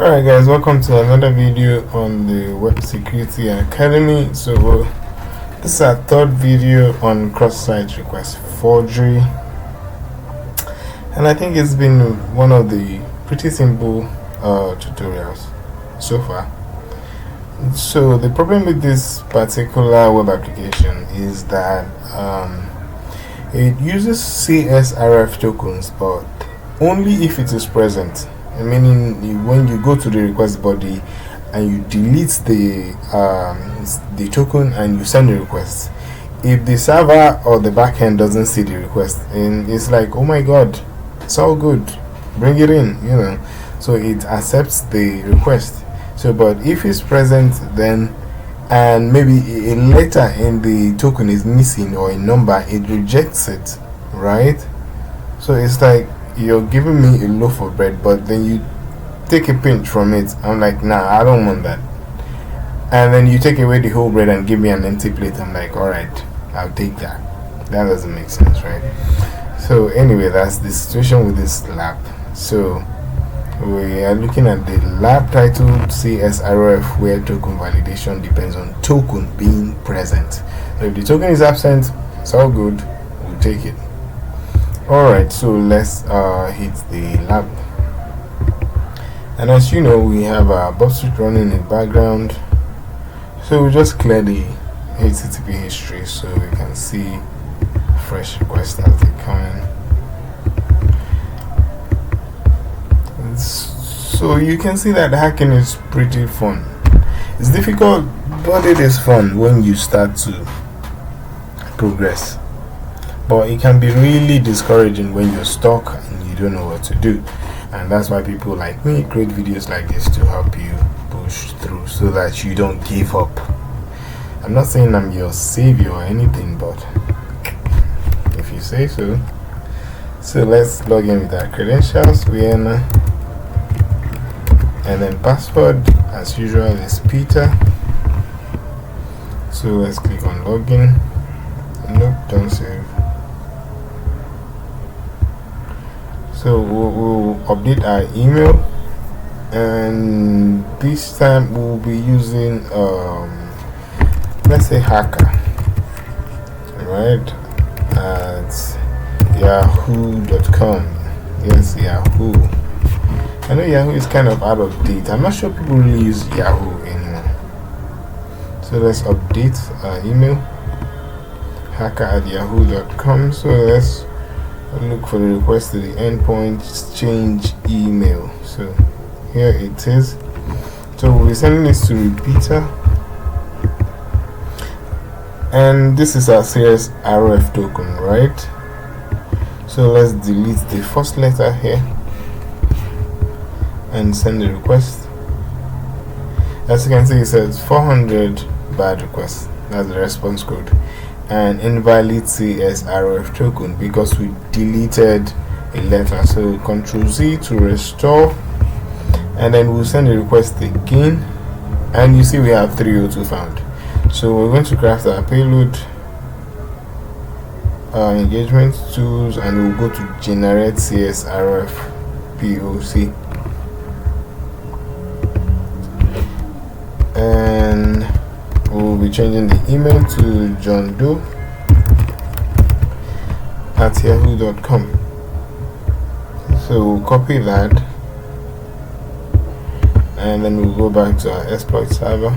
Alright guys, welcome to another video on the Web Security Academy. So this is our third video on cross-site request forgery, and I think it's been one of the pretty simple tutorials so far. So the problem with this particular web application is that it uses CSRF tokens, but only if it is present. Meaning, when you go to the request body and you delete the token and you send the request, if the server or the backend doesn't see the request, and it's like, oh my god, it's all good, bring it in, so it accepts the request. So but if it's present, then and maybe a letter in the token is missing or a number, it rejects it, right? So it's like, you're giving me a loaf of bread, but then you take a pinch from it. I'm like, nah, I don't want that. And then you take away the whole bread and give me an empty plate. I'm like, alright, I'll take that. That doesn't make sense, right? So anyway, that's the situation with this lab. So we are looking at the lab titled CSRF, where token validation depends on token being present. So if the token is absent, it's all good, we'll take it. Alright, so let's hit the lab. And as you know, we have our PortSwigger running in the background. So we just clear the HTTP history so we can see fresh requests as they come in. So you can see that hacking is pretty fun. It's difficult, but it is fun when you start to progress. But it can be really discouraging when you're stuck and you don't know what to do. And that's why people like me create videos like this to help you push through so that you don't give up. I'm not saying I'm your savior or anything, but if you say so. So let's log in with our credentials, Vienna, and then password as usual is Peter. So let's click on login. Nope, don't save. So we'll update our email, and this time we'll be using let's say hacker, right, at yahoo.com. Yes, Yahoo. I know Yahoo is kind of out of date. I'm not sure people really use Yahoo anymore. So let's update our email, hacker at yahoo.com. So let's look for the request to the endpoint, change email. So here it is. So we'll be sending this to repeater, and this is our CSRF token, right? So let's delete the first letter here and send the request. As you can see, it says 400 bad requests. That's the response code. And invalid CSRF token because we deleted a letter. So Ctrl Z to restore, and then we'll send the request again, and you see we have 302 found. So we're going to craft our payload, engagement tools, and we'll go to generate CSRF POC, and we'll be changing the email to John Doe at yahoo.com. So we'll copy that, and then we'll go back to our exploit server.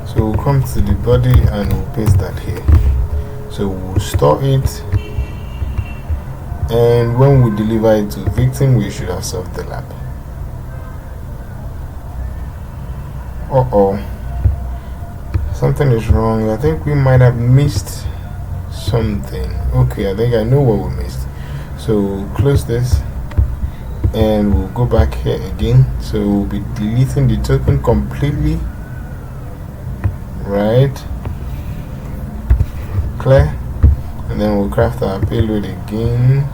So we'll come to the body and we'll paste that here. So we'll store it, and when we deliver it to victim, we should have solved the lab. Something is wrong. I think we might have missed something. Okay, I think I know what we missed. So we'll close this and we'll go back here again. So we'll be deleting the token completely, right? Clear. And then we'll craft our payload again.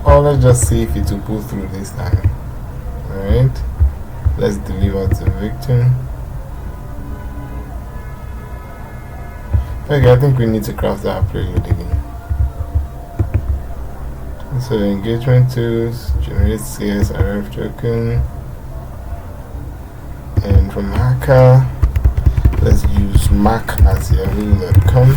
Or let's just see if it will pull through this time. Alright, let's deliver to victim. Okay, I think we need to craft our payload again. So engagement tools, generate CSRF token, and from hacker, let's use mac@yahoo.com.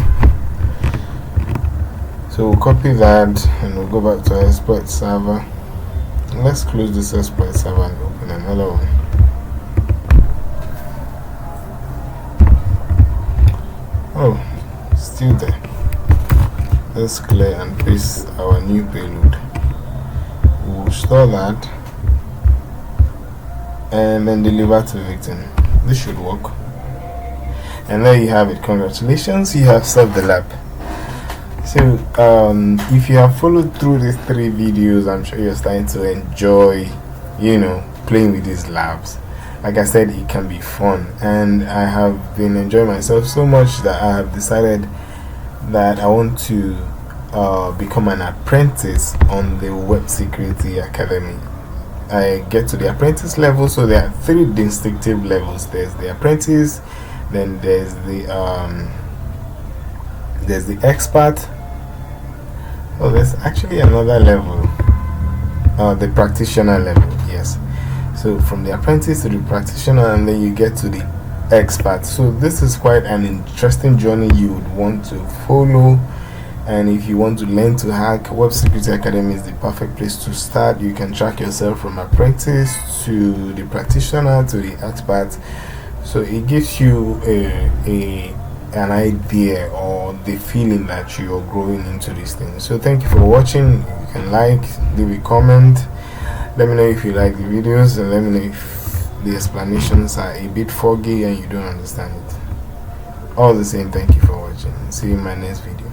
So we'll copy that and we'll go back to our exploit server. Let's close this exploit server and open another one. Oh, still there. Let's clear and paste our new payload. We'll store that and then deliver to the victim. This should work. And there you have it. Congratulations, you have solved the lab. So if you have followed through these 3 videos, I'm sure you're starting to enjoy, playing with these labs. Like I said, it can be fun, and I have been enjoying myself so much that I have decided that I want to become an apprentice on the Web Security Academy. I get to the apprentice level, so there are 3 distinctive levels. There's the apprentice, then there's the expert. Oh, there's actually another level, the practitioner level. Yes. So from the apprentice to the practitioner, and then you get to the expert. So this is quite an interesting journey you would want to follow. And if you want to learn to hack, Web Security Academy is the perfect place to start. You can track yourself from apprentice to the practitioner to the expert. So it gives you an idea or the feeling that you're growing into this thing. So thank you for watching. You can leave a comment. Let me know if you like the videos, and let me know if the explanations are a bit foggy and you don't understand it. All the same, thank you for watching. See you in my next video.